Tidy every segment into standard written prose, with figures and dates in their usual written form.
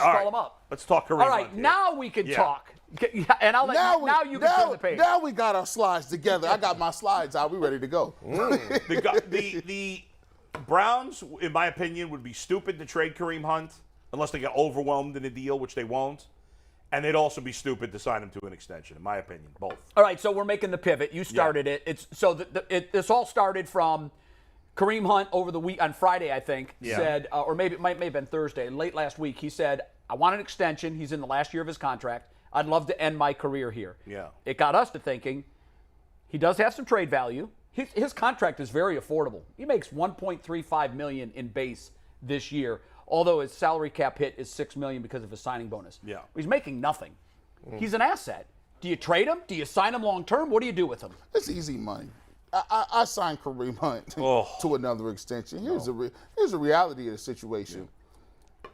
call him up. Let's talk Kareem All right, Hunt here. now we can talk. And I'll let now you can turn the page. Now we got our slides together. I got my slides out. We ready to go. The Browns, in my opinion, would be stupid to trade Kareem Hunt unless they get overwhelmed in a deal, which they won't. And they'd also be stupid to sign him to an extension, in my opinion, both. All right, so we're making the pivot. You started it. It's so this all started from Kareem Hunt over the week on Friday, I think, said, or maybe it may have been Thursday, late last week. He said, "I want an extension. He's in the last year of his contract. I'd love to end my career here." Yeah. It got us to thinking he does have some trade value. His contract is very affordable. He makes $1.35 million in base this year, although his salary cap hit is $6 million because of his signing bonus. Yeah. He's making nothing. He's an asset. Do you trade him? Do you sign him long term? What do you do with him? It's easy money. I signed Kareem Hunt to another extension. Here's the reality of the situation.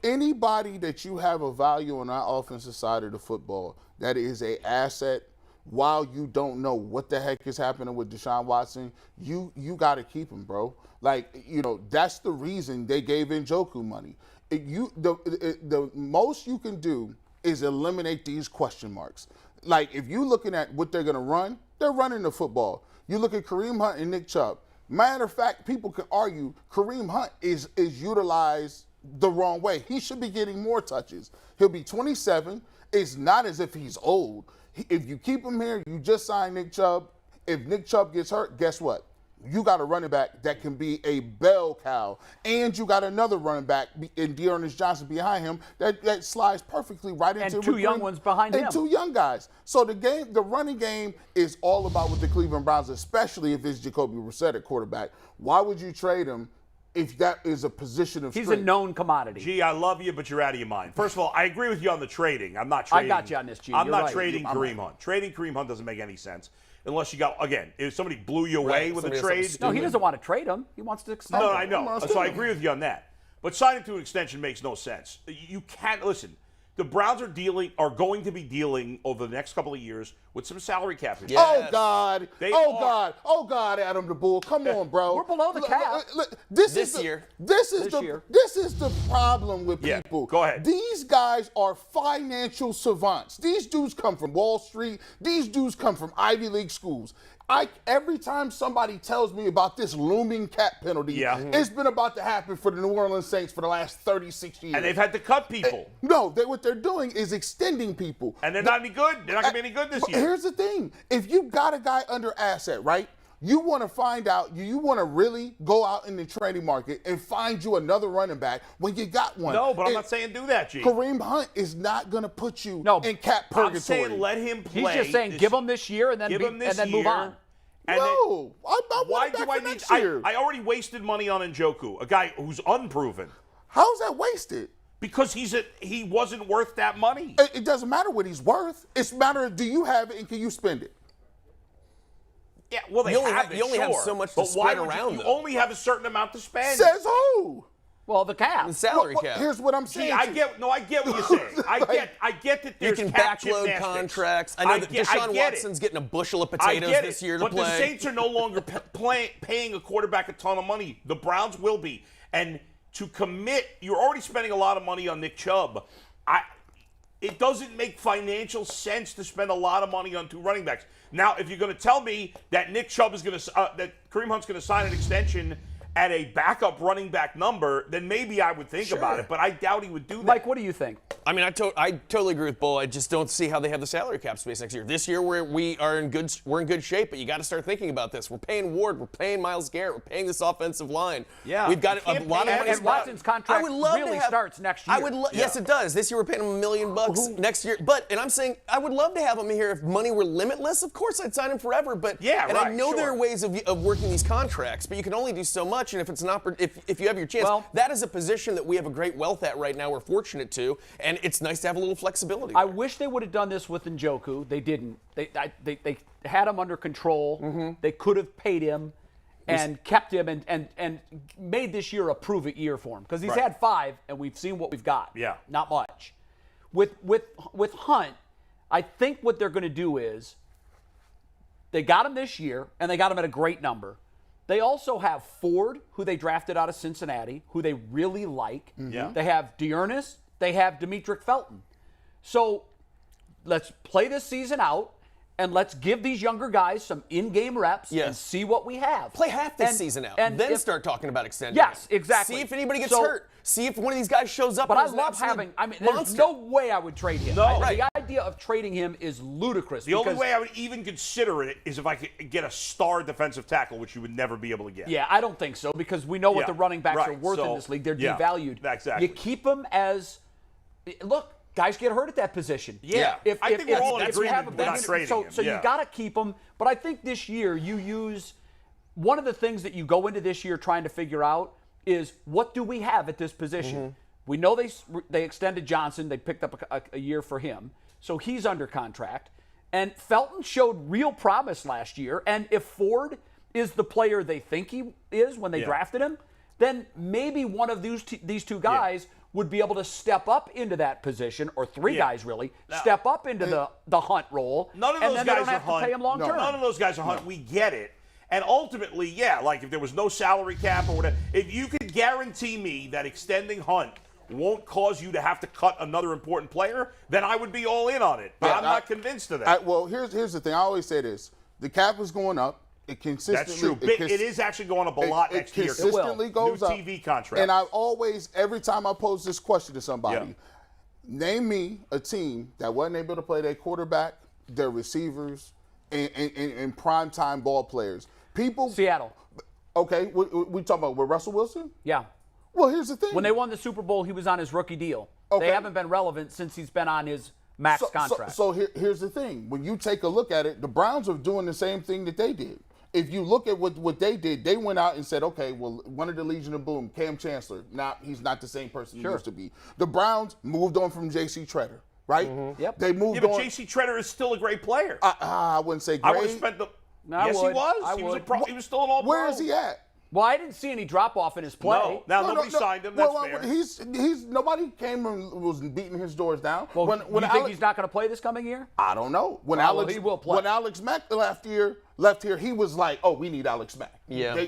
Anybody that you have a value on our offensive side of the football that is a asset, while you don't know what the heck is happening with Deshaun Watson, you got to keep him, bro. Like, that's the reason they gave Njoku money. The most you can do is eliminate these question marks. Like, if you're looking at what they're going to run, they're running the football. You look at Kareem Hunt and Nick Chubb. Matter of fact, people can argue Kareem Hunt is utilized the wrong way. He should be getting more touches. He'll be 27. It's not as if he's old. If you keep him here, you just signed Nick Chubb. If Nick Chubb gets hurt, guess what? You got a running back that can be a bell cow. And you got another running back in Dearness Johnson behind him that slides perfectly right into and two young ones behind him. And two young guys. So the running game is all about with the Cleveland Browns, especially if it's Jacoby Brissett at quarterback. Why would you trade him if that is a position of strength? He's a known commodity. Gee, I love you, but you're out of your mind. First of all, I agree with you on the trading. I'm not trading. I got you on this, G. I'm You're not right. trading Kareem Hunt. Trading Kareem Hunt doesn't make any sense. Unless you got, again, if somebody blew you away with a trade. No, he doesn't want to trade him. He wants to extend him. No, I know. So I agree with you on that. But signing to an extension makes no sense. You can't, listen, the Browns are going to be dealing over the next couple of years with some salary cap issues. Yes. Oh, God, Adam the Bull. Come on, bro. We're below the cap. This is the problem with people. Go ahead. These guys are financial savants. These dudes come from Wall Street. These dudes come from Ivy League schools. Every time somebody tells me about this looming cap penalty, it's been about to happen for the New Orleans Saints for the last 36 years. And they've had to cut people. What they're doing is extending people. And they're not any good. They're not going to be any good this year. Here's the thing. If you got a guy under asset, right, you want to find out, you want to really go out in the trading market and find you another running back when you got one. No, but I'm not saying do that, G. Kareem Hunt is not going to put you in cap purgatory. I'm saying let him play. He's just saying give him this year and then move on. And why do I need I already wasted money on Njoku, a guy who's unproven. How's that wasted? Because he wasn't worth that money. It doesn't matter what he's worth. It's a matter of do you have it and can you spend it? Yeah, well, you only have so much to spread around. You only have a certain amount to spend. Says who? Well, the cap. The salary cap. Here's what I'm saying. I get what you're saying. I get that there's you can cap backload gymnastics. contracts. I know that Deshaun Watson's getting a bushel of potatoes this year to play. But the Saints are no longer paying a quarterback a ton of money. The Browns will be. And to commit, you're already spending a lot of money on Nick Chubb. It doesn't make financial sense to spend a lot of money on two running backs. Now, if you're going to tell me that Nick Chubb is going to that Kareem Hunt's going to sign an extension at a backup running back number, then maybe I would think about it. But I doubt he would do that. Mike, what do you think? I mean, I totally agree with Bull. I just don't see how they have the salary cap space next year. This year we're in good shape, but you got to start thinking about this. We're paying Ward, we're paying Myles Garrett, we're paying this offensive line. Yeah, we've got a lot of money. And Watson's contract really starts next year. Yes, it does. This year we're paying him $1 million next year. And I'm saying I would love to have him here if money were limitless. Of course, I'd sign him forever. But I know there are ways of working these contracts, but you can only do so much. And if it's not, if you have your chance, that is a position that we have a great wealth at right now. We're fortunate to, and it's nice to have a little flexibility. I wish they would have done this with Njoku. They didn't. They had him under control. Mm-hmm. They could have paid him and kept him and made this year a prove-it year for him because he's had 5 and we've seen what we've got. Yeah, not much. With Hunt, I think what they're going to do is they got him this year and they got him at a great number. They also have Ford, who they drafted out of Cincinnati, who they really like. Yeah. They have Dearness they have Demetric Felton. So let's play this season out. And let's give these younger guys some in-game reps and see what we have. Play half this season out, and then start talking about extending. Yes, exactly. See if anybody gets hurt. See if one of these guys shows up. But I love having. I mean, there's no way I would trade him. No, the idea of trading him is ludicrous. The only way I would even consider it is if I could get a star defensive tackle, which you would never be able to get. Yeah, I don't think so because we know what the running backs are worth in this league. They're devalued. Exactly. You keep them as look. Guys get hurt at that position. Yeah. I think we're all in agreement we're not trading him. So you got to keep them. But I think this year you use one of the things that you go into this year trying to figure out is what do we have at this position? We know they extended Johnson. They picked up a year for him. So he's under contract. And Felton showed real promise last year. And if Ford is the player they think he is when they drafted him, then maybe one of these two guys would be able to step up into that position, or three guys really, step up into the Hunt role. None of those guys are Hunt. Pay him long term. None of those guys are Hunt. We get it. And ultimately, like if there was no salary cap or whatever, if you could guarantee me that extending Hunt won't cause you to have to cut another important player, then I would be all in on it. But I'm not convinced of that. Well, here's the thing. I always say this. The cap is going up. It consistently. That's true. It is actually going up a lot next year. It consistently goes up. New TV contract. And I always, every time I pose this question to somebody, name me a team that wasn't able to play their quarterback, their receivers, and primetime ball players. Seattle. Okay, we talking about with Russell Wilson? Yeah. Well, here's the thing. When they won the Super Bowl, he was on his rookie deal. Okay. They haven't been relevant since he's been on his max contract. So here's the thing. When you take a look at it, the Browns are doing the same thing that they did. If you look at what they did, they went out and said, okay, well, one of the Legion of Boom, Cam Chancellor, he's not the same person he used to be. The Browns moved on from J.C. Treader, right? Yep. They moved on. But J.C. Treader is still a great player. I wouldn't say great. I would have spent the. Yes, he was. He was still an all-pro. Where is he at? Well, I didn't see any drop-off in his play. No. Nobody signed him. That's fair. He's nobody came and was beating his doors down. Well, you think he's not going to play this coming year? I don't know. He will play. When Alex Mack left here, he was like, "Oh, we need Alex Mack." Yeah.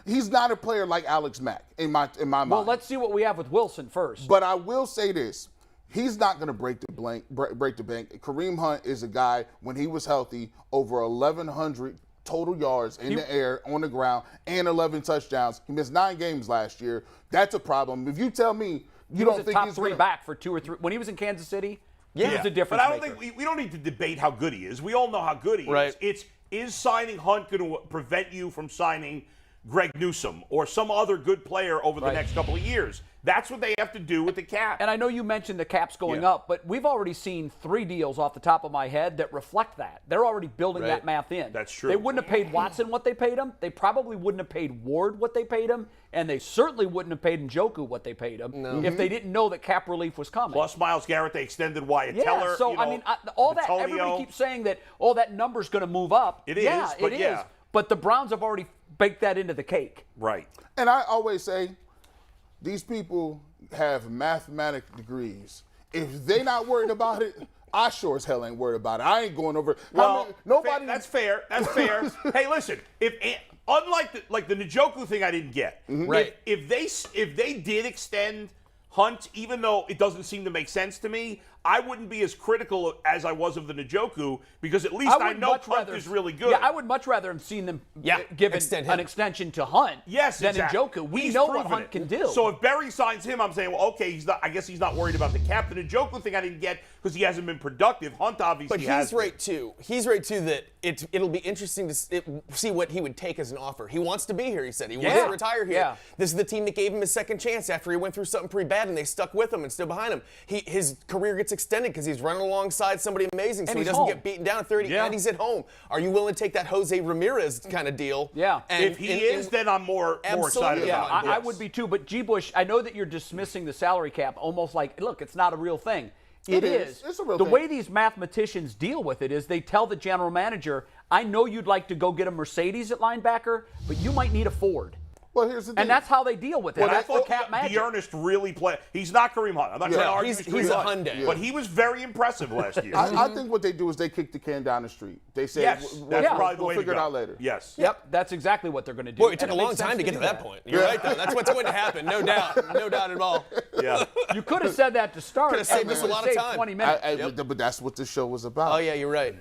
He's not a player like Alex Mack in my mind. Well, let's see what we have with Wilson first. But I will say this: he's not going to break the bank. Kareem Hunt is a guy when he was healthy, over 1,100 total yards in the air, on the ground, and 11 touchdowns. He missed 9 games last year. That's a problem. If you tell me you don't think he's a top 3 back for 2 or 3 when he was in Kansas City, he was a difference But I don't maker. think we don't need to debate how good he is. We all know how good he is. Is signing Hunt going to prevent you from signing Greg Newsome or some other good player over the next couple of years? That's what they have to do with the cap. And I know you mentioned the cap's going up, but we've already seen 3 deals off the top of my head that reflect that. They're already building that math in. That's true. They wouldn't have paid Watson what they paid him. They probably wouldn't have paid Ward what they paid him. And they certainly wouldn't have paid Njoku what they paid him if they didn't know that cap relief was coming. Plus Myles Garrett, they extended Wyatt Teller. So, all that, everybody keeps saying that, that number's going to move up. It is. It is. But the Browns have already baked that into the cake. Right. And I always say, these people have mathematic degrees. If they not worried about it, I sure as hell ain't worried about it. I ain't going over. Nobody. That's fair. That's fair. Hey, listen. Unlike the Njoku thing, I didn't get. Right. If they did extend Hunt, even though it doesn't seem to make sense to me, I wouldn't be as critical as I was of the Njoku because at least I know Hunt is really good. Yeah, I would much rather have seen them give an extension to Hunt than Njoku. We know what Hunt can do. So if Berry signs him, I'm saying, well, okay, I guess he's not worried about the cap. The Njoku thing I didn't get because he hasn't been productive. Hunt obviously has. But he's right too. He's right too that it'll be interesting to see what he would take as an offer. He wants to be here. He said he wants to retire here. Yeah. This is the team that gave him his second chance after he went through something pretty bad, and they stuck with him and stood behind him. His career gets extended because he's running alongside somebody amazing, so he doesn't get beaten down at 30, and he's at home. Are you willing to take that Jose Ramirez kind of deal? Yeah. And, if he is, then I'm more excited about it. I would be too. But G. Bush, I know that you're dismissing the salary cap almost like, look, it's not a real thing. It is. It's a real thing. The way thing. these mathematicians deal with it is they tell the general manager, I know you'd like to go get a Mercedes at linebacker, but you might need a Ford. Well, here's the thing. And that's how they deal with it. Well, I That's the thought cap magic. D'Ernest really played. He's not Kareem Hunt. I'm not trying to argue he's Kareem a Hunt, Hyundai. but he was very impressive last year. I think what they do is they kick the can down the street. They say, Yes, that's probably the we'll way to figure it go. out later. Yes. Yep, that's exactly what they're going to do. Boy, it took And a long makes sense time to get to do that point. You're right, though. That's what's going to happen. No doubt. No doubt at all. Yeah. You could have said that to start. Could have saved us a lot of Saved time. 20 minutes. But that's what the show was about. Oh, yeah, you're right.